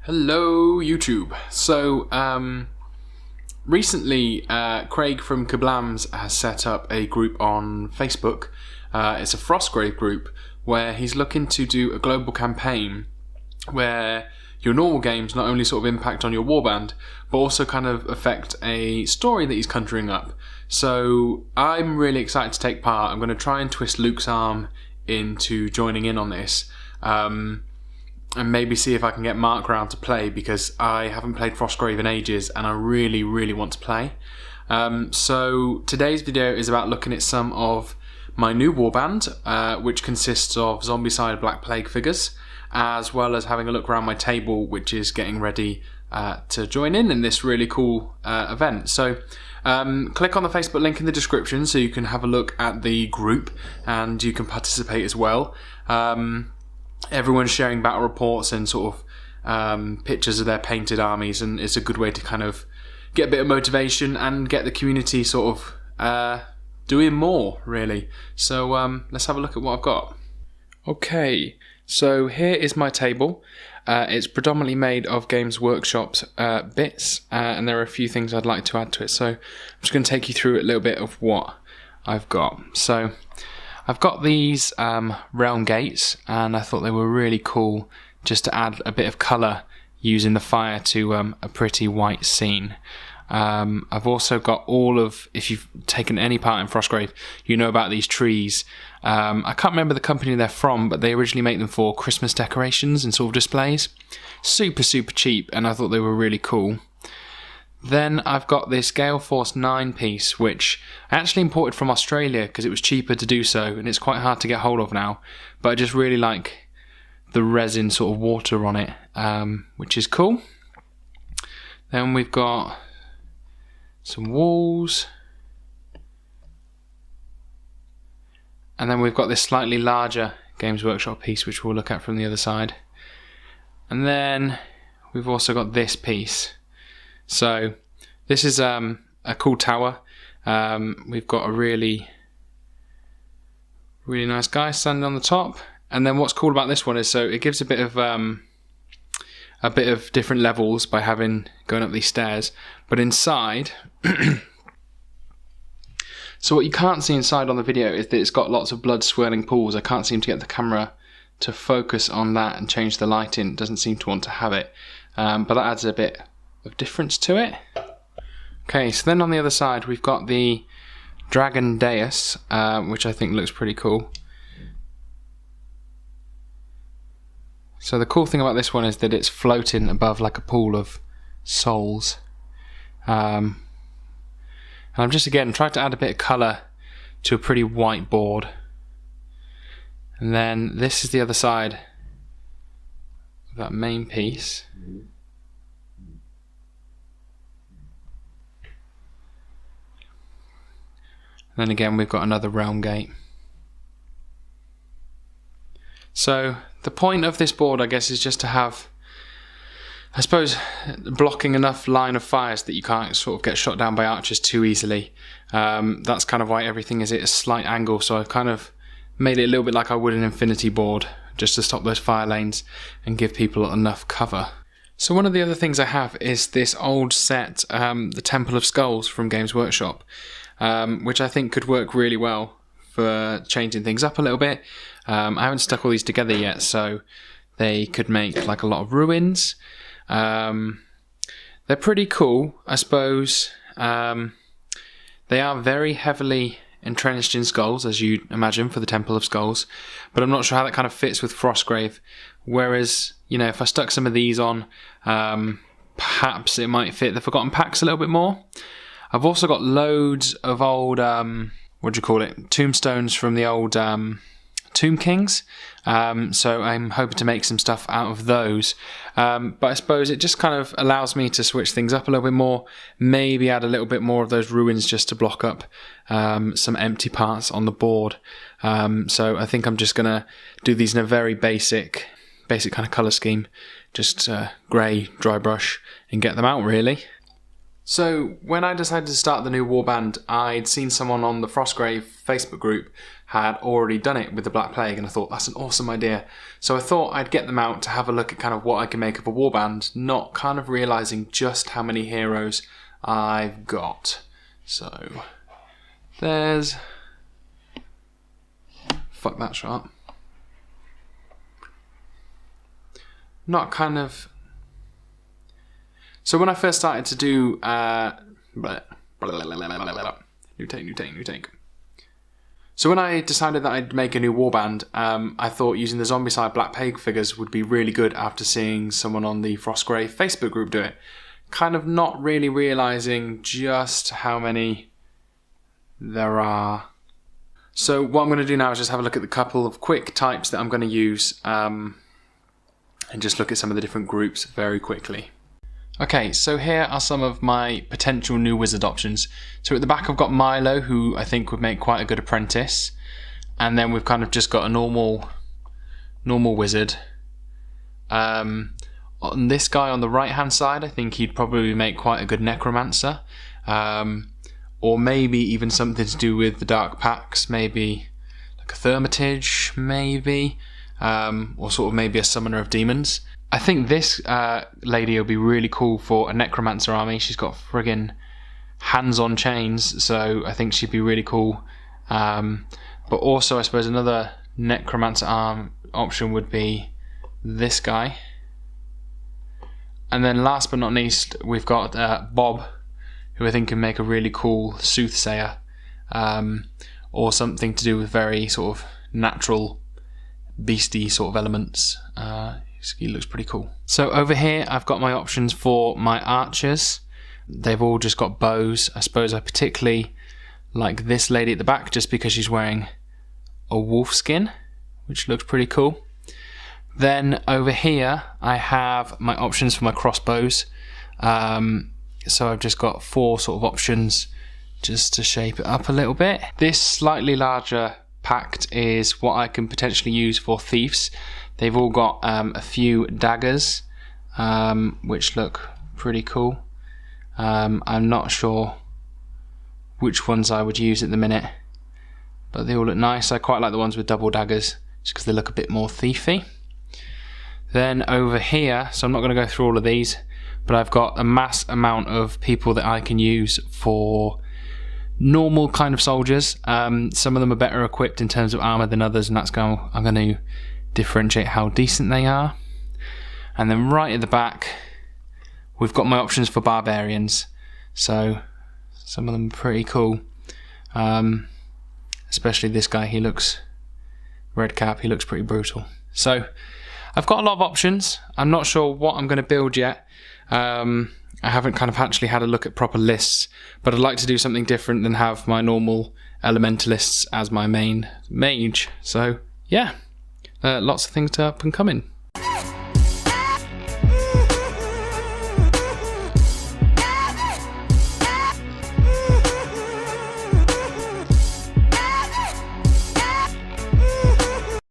Hello YouTube. So recently Craig from Kiblams has set up a group on Facebook. It's a Frostgrave group where he's looking to do a global campaign where your normal games not only sort of impact on your warband but also kind of affect a story that he's conjuring up. So I'm really excited to take part. I'm going to try and twist Luke's arm into joining in on this. And maybe see if I can get Mark round to play, because I haven't played Frostgrave in ages and I really want to play. So today's video is about looking at some of my new warband, which consists of zombicide Black Plague figures, as well as having a look around my table, which is getting ready to join in this really cool event. So click on the Facebook link in the description so you can have a look at the group and you can participate as well. Everyone's sharing battle reports and sort of pictures of their painted armies, and it's a good way to kind of get a bit of motivation and get the community sort of doing more, really. So let's have a look at what I've got. Okay, so here is my table. It's predominantly made of Games Workshop's bits, and there are a few things I'd like to add to it. So I'm just going to take you through a little bit of what I've got. So I've got these realm gates, and I thought they were really cool just to add a bit of colour using the fire to a pretty white scene. I've also got all of, if you've taken any part in Frostgrave, you know about these trees. I can't remember the company they're from, but they originally make them for Christmas decorations and sort of displays. Super cheap, and I thought they were really cool. Then I've got this Gale Force 9 piece, which I actually imported from Australia because it was cheaper to do so, and it's quite hard to get hold of now. But I just really like the resin sort of water on it, which is cool. Then we've got some walls. And then we've got this slightly larger Games Workshop piece, which we'll look at from the other side. And then we've also got this piece. So this is a cool tower. We've got a really nice guy standing on the top, and then what's cool about this one is so it gives a bit of different levels by going up these stairs. But inside, so what you can't see inside on the video is that it's got lots of blood swirling pools. I can't seem to get the camera to focus on that and change the lighting. It doesn't seem to want to have it, but that adds a bit of difference to it. Okay, so then on the other side we've got the Dragon Dais, which I think looks pretty cool. So the cool thing about this one is that it's floating above like a pool of souls. And I'm just again trying to add a bit of colour to a pretty white board. And then this is the other side of that main piece. Then again we've got another realm gate. So the point of this board, I guess, is just to have, I suppose, blocking enough line of fires that you can't sort of get shot down by archers too easily. That's kind of why everything is at a slight angle, so I've kind of made it a little bit like I would an infinity board, just to stop those fire lanes and give people enough cover. So one of the other things I have is this old set, the Temple of Skulls from Games Workshop, which I think could work really well for changing things up a little bit. I haven't stuck all these together yet, so they could make like a lot of ruins. They're pretty cool, I suppose. They are very heavily entrenched in skulls, as you'd imagine, for the Temple of Skulls, but I'm not sure how that kind of fits with Frostgrave. Whereas, you know, if I stuck some of these on, perhaps it might fit the Forgotten Packs a little bit more. I've also got loads of old, tombstones from the old Tomb Kings, so I'm hoping to make some stuff out of those. But I suppose it just kind of allows me to switch things up a little bit more, maybe add a little bit more of those ruins just to block up some empty parts on the board. So I think I'm just going to do these in a very basic kind of colour scheme, just grey, dry brush, and get them out really. So when I decided to start the new warband, I'd seen someone on the Frostgrave Facebook group had already done it with the Black Plague, and I thought that's an awesome idea. So I thought I'd get them out to have a look at kind of what I can make of a warband, not kind of realising just how many heroes I've got. So there's... fuck that shot. Not kind of... So when I first started to do... New take. So when I decided that I'd make a new warband, I thought using the zombicide Black Plague figures would be really good after seeing someone on the Frostgrave Facebook group do it. Kind of not really realising just how many there are. So what I'm going to do now is just have a look at the couple of quick types that I'm going to use and just look at some of the different groups very quickly. Okay, so here are some of my potential new wizard options. So at the back I've got Milo, who I think would make quite a good apprentice. And then we've kind of just got a normal wizard. On this guy on the right hand side, I think he'd probably make quite a good necromancer. Or maybe even something to do with the dark pacts, maybe like a Thermitage, maybe. Or sort of maybe a summoner of demons. I think this lady will be really cool for a necromancer army. She's got friggin' hands on chains, so I think she'd be really cool. But also I suppose another necromancer arm option would be this guy. And then last but not least, we've got Bob, who I think can make a really cool soothsayer, or something to do with very sort of natural beastie sort of elements. He looks pretty cool. So over here I've got my options for my archers. They've all just got bows. I suppose I particularly like this lady at the back just because she's wearing a wolf skin, which looks pretty cool. Then over here I have my options for my crossbows. So I've just got 4 sort of options just to shape it up a little bit. This slightly larger pact is what I can potentially use for thieves. They've all got a few daggers, which look pretty cool. I'm not sure which ones I would use at the minute, but they all look nice. I quite like the ones with double daggers, just because they look a bit more thiefy. Then over here, so I'm not going to go through all of these, but I've got a mass amount of people that I can use for normal kind of soldiers. Some of them are better equipped in terms of armor than others, and that's how I'm going to differentiate how decent they are. And then right at the back we've got my options for barbarians, so some of them are pretty cool, especially this guy. He looks red cap, he looks pretty brutal. So I've got a lot of options. I'm not sure what I'm going to build yet. I haven't kind of actually had a look at proper lists, but I'd like to do something different than have my normal elementalists as my main mage. So yeah, lots of things to up and coming.